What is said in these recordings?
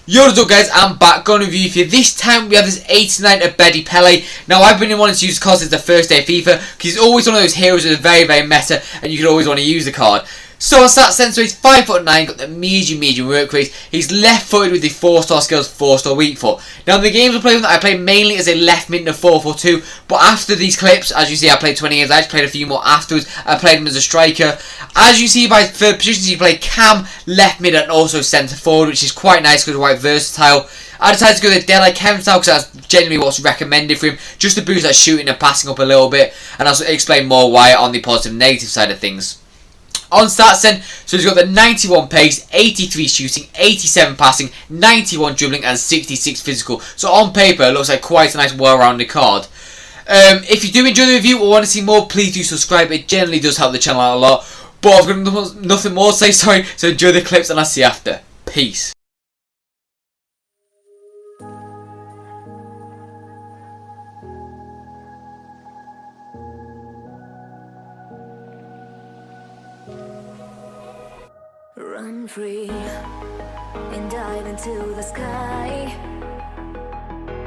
Yo, what's up guys, I'm back on review for you. This time we have this 89 Abedi Pele. Now I've been wanting to use this card since the first day of FIFA, because he's always one of those heroes that are very meta and you can always want to use the card. So on stat sense, so he's 5'9", got the medium work rate. He's left footed with the 4-star skills, 4-star weak foot. Now in the games I play with, I play mainly as a left mid in a 4-4-2, but after these clips, as you see, I played 20 games, I actually played a few more afterwards. I played him as a striker. As you see by third positions, you play cam, left mid and also centre forward, which is quite nice because he's quite versatile. I decided to go the dead cam style because that's generally what's recommended for him, just to boost that shooting and passing up a little bit, and I'll explain more why on the positive and negative side of things. On stats then, so he's got the 91 pace, 83 shooting, 87 passing, 91 dribbling and 66 physical. So on paper it looks like quite a nice well-rounded card. If you do enjoy the review or want to see more, please do subscribe. It generally does help the channel out a lot. But I've got nothing more to say, sorry, so enjoy the clips and I'll see you after. Peace. Run free and dive into the sky.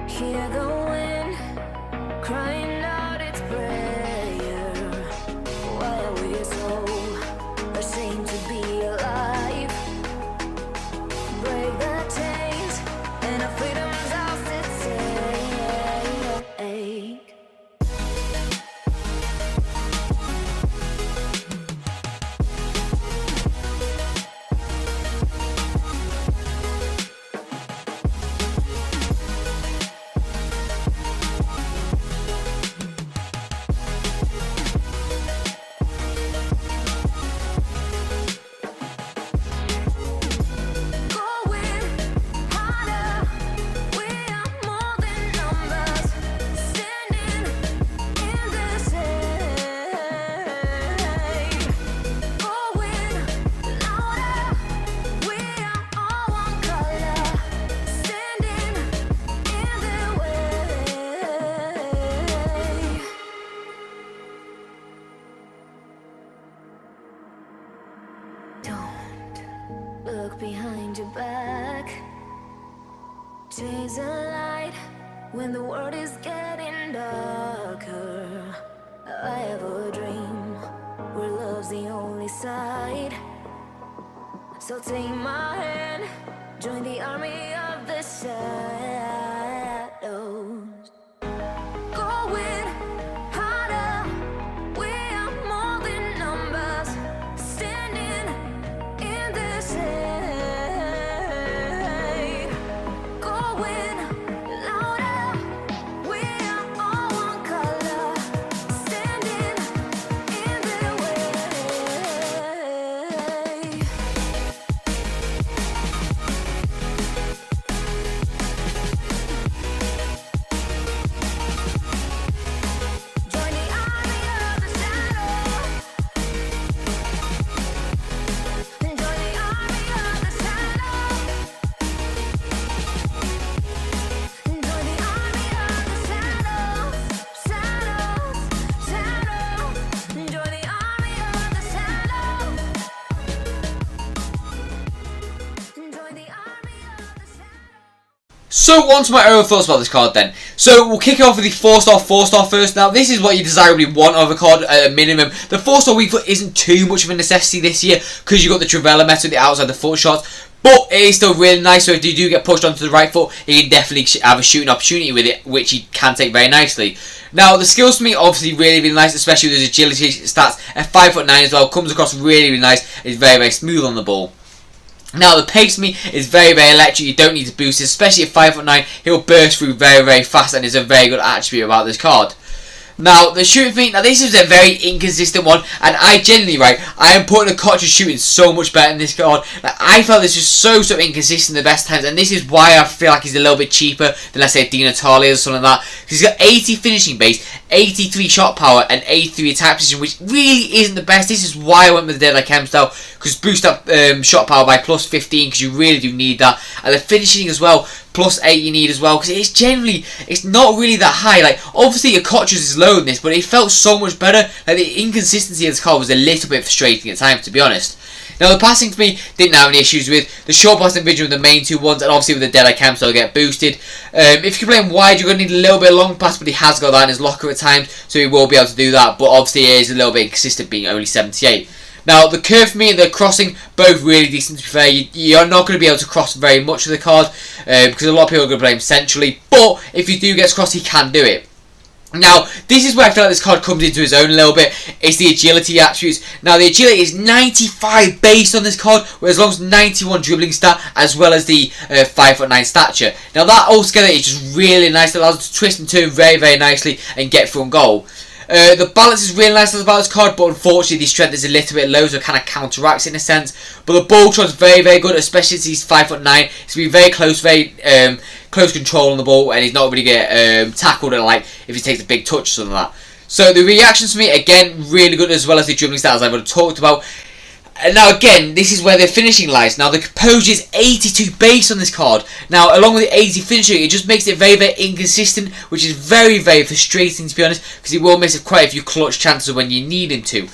Hear the wind crying out its prayer. Why are we so ashamed to be alive? Break the chains and our freedom's ours to take. Look behind your back. Chase a light when the world is getting darker. I have a dream where love's the only side. So take my hand, join the army of the shadows. Going harder, we are more than numbers. Standing in the shade, going louder, we are all one color. Standing in the way. Join the army of the shadow. Join the army of the shadow. Join the army of the shadows. Shadows, shadows. Join the army of the shadows. Join the army of the shadows. So on to my own thoughts about this card then. So we'll kick off with the 4-star first. Now this is what you desirably want of a card at a minimum. The 4-star weak foot isn't too much of a necessity this year because you've got the Travella meta with the outside the foot shots. But it is still really nice, so if you do get pushed onto the right foot, you can definitely have a shooting opportunity with it, which you can take very nicely. Now the skills to me obviously really nice, especially with his agility stats at 5'9" as well. Comes across really nice, is very smooth on the ball. Now the pace to me is very electric. You don't need to boost it, especially at 5'9". He'll burst through very fast and is a very good attribute about this card. Now the shooting for me, now this is a very inconsistent one, and I genuinely, right, I am putting the Koch's shooting so much better in this card. Like, I felt this was so inconsistent the best times, and this is why I feel like he's a little bit cheaper than, let's say, Di Natale or something like that. Because he's got 80 finishing base, 83 shot power, and 83 attack position, which really isn't the best. This is why I went with the Deadlight Chem style, because boost up shot power by plus 15, because you really do need that, and the finishing as well. plus 8 you need as well, because it's generally, it's not really that high. Like, obviously your Koch's is low in this, but it felt so much better. Like, the inconsistency of this card was a little bit frustrating at times, to be honest. Now the passing for me didn't have any issues with. The short pass and vision were the main two ones, and obviously with the dead I can still get boosted. If you play him wide, you're going to need a little bit of long pass, but he has got that in his locker at times, so he will be able to do that, but obviously he is a little bit inconsistent being only 78. Now the curve for me and the crossing, both really decent to be fair. You're not going to be able to cross very much of the card, because a lot of people are going to play him centrally, but if you do get to cross, he can do it. Now, this is where I feel like this card comes into his own a little bit. It's the agility attributes. Now, the agility is 95 based on this card, whereas as long as 91 dribbling stat, as well as the 5'9" stature. Now, that altogether is just really nice. It allows him to twist and turn very, very nicely and get through on goal. The balance is really nice about this card, but unfortunately the strength is a little bit low, so it kind of counteracts in a sense. But the ball control is very, very good, especially since he's 5'9". It's going to be very close, very close control on the ball, and he's not really get tackled like if he takes a big touch or something like that. So the reactions for me, again, really good, as well as the dribbling stats I've already talked about. And now again, this is where the finishing lies. Now the composure is 82 base on this card. Now along with the 80 finishing, it just makes it very, very inconsistent, which is very, very frustrating to be honest, because he will miss quite a few clutch chances when you need him to.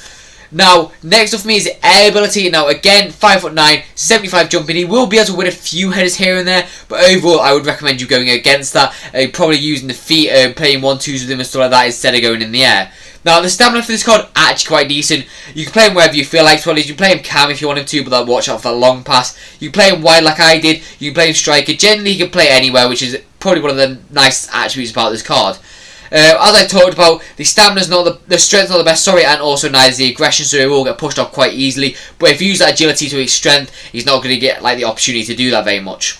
Now, next up for me is the air ability. Now again, 5'9", 75 jumping. He will be able to win a few headers here and there, but overall I would recommend you going against that. Probably using the feet, playing 1-2s with him and stuff like that instead of going in the air. Now, the stamina for this card, actually quite decent. You can play him wherever you feel like, you can play him cam if you want him to, but watch out for that long pass. You can play him wide like I did, you can play him striker. Generally, you can play anywhere, which is probably one of the nice attributes about this card. As I talked about, the stamina's not the strength's not the best, and also neither is the aggression, so he will get pushed off quite easily. But if you use that agility to his strength, he's not going to get the opportunity to do that very much.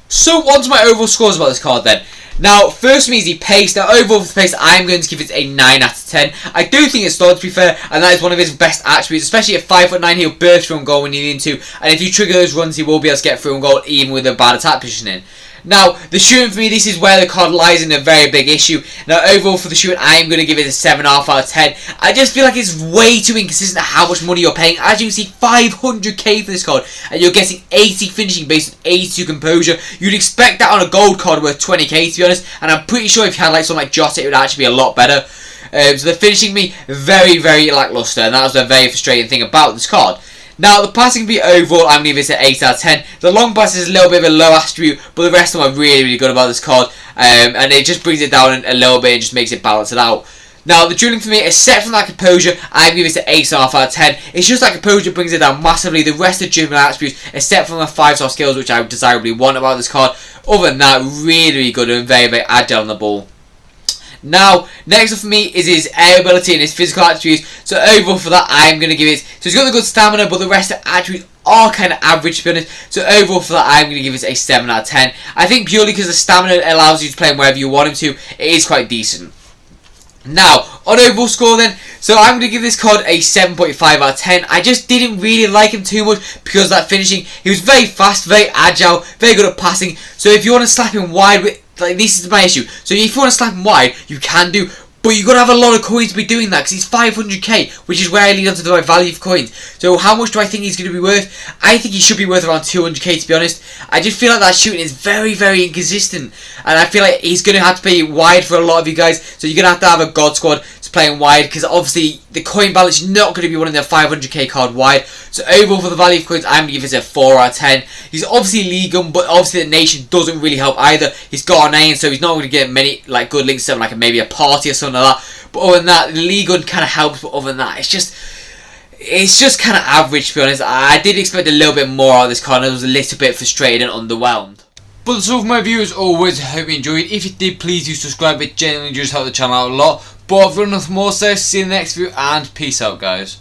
So, on to my overall scores about this card then. Now, first for me is the pace. Now, overall for the pace, I'm going to give it a 9 out of 10. I do think it's solid, to be fair, and that is one of his best attributes, especially at 5'9", he'll burst through on goal when you need him to, and if you trigger those runs, he will be able to get through on goal, even with a bad attack positioning. Now, the shooting for me, this is where the card lies in a very big issue. Now, overall for the shooting, I am going to give it a 7.5 out of 10. I just feel like it's way too inconsistent how much money you're paying. As you can see, 500k for this card, and you're getting 80 finishing based on 82 composure. You'd expect that on a gold card worth 20k, to be honest, and I'm pretty sure if you had something like Jota, it would actually be a lot better. So the finishing me, very, very lackluster, and that was a very frustrating thing about this card. Now, the passing can be overall, I'm going to give it an 8 out of 10. The long pass is a little bit of a low attribute, but the rest of them are really, really good about this card. And it just brings it down a little bit and just makes it balance it out. Now, the dribbling for me, except from that composure, I'm going to give it an 8.5 out of 10. It's just that composure brings it down massively. The rest of the dribbling attributes, except from the 5-star skills, which I desirably want about this card, other than that, really, really good and very, very agile on the ball. Now, next up for me is his air ability and his physical attributes. So overall for that, I'm going to give it... So he's got the good stamina, but the rest of the attributes are kind of average, to be honest. So overall for that, I'm going to give it a 7 out of 10. I think purely because the stamina allows you to play him wherever you want him to, it is quite decent. Now, on overall score then, so I'm going to give this card a 7.5 out of 10. I just didn't really like him too much because of that finishing. He was very fast, very agile, very good at passing. So if you want to slap him wide with... this is my issue. So if you want to slap him wide, you can do, but you've got to have a lot of coins to be doing that because he's 500k, which is where I lead on to the right value for coins. So how much do I think he's going to be worth? I think he should be worth around 200k, to be honest. I just feel like that shooting is very, very inconsistent, and I feel like he's going to have to be wide for a lot of you guys. So you're going to have a god squad to play him wide because obviously the coin balance is not going to be one of their 500k card wide. So overall for the value of coins, I'm going to give it a 4 out of 10. He's obviously legal, but obviously the nation doesn't really help either. He's got an A, so he's not going to get many good links to like maybe a party or something like that. But other than that, the league kind of helps. But other than that, it's just kind of average, to be honest. I did expect a little bit more out of this card, and I was a little bit frustrated and underwhelmed. But that's all for my view as always. I hope you enjoyed. If you did, please do subscribe. It genuinely just helped the channel out a lot. But I've got nothing more, so see you in the next video, and peace out, guys.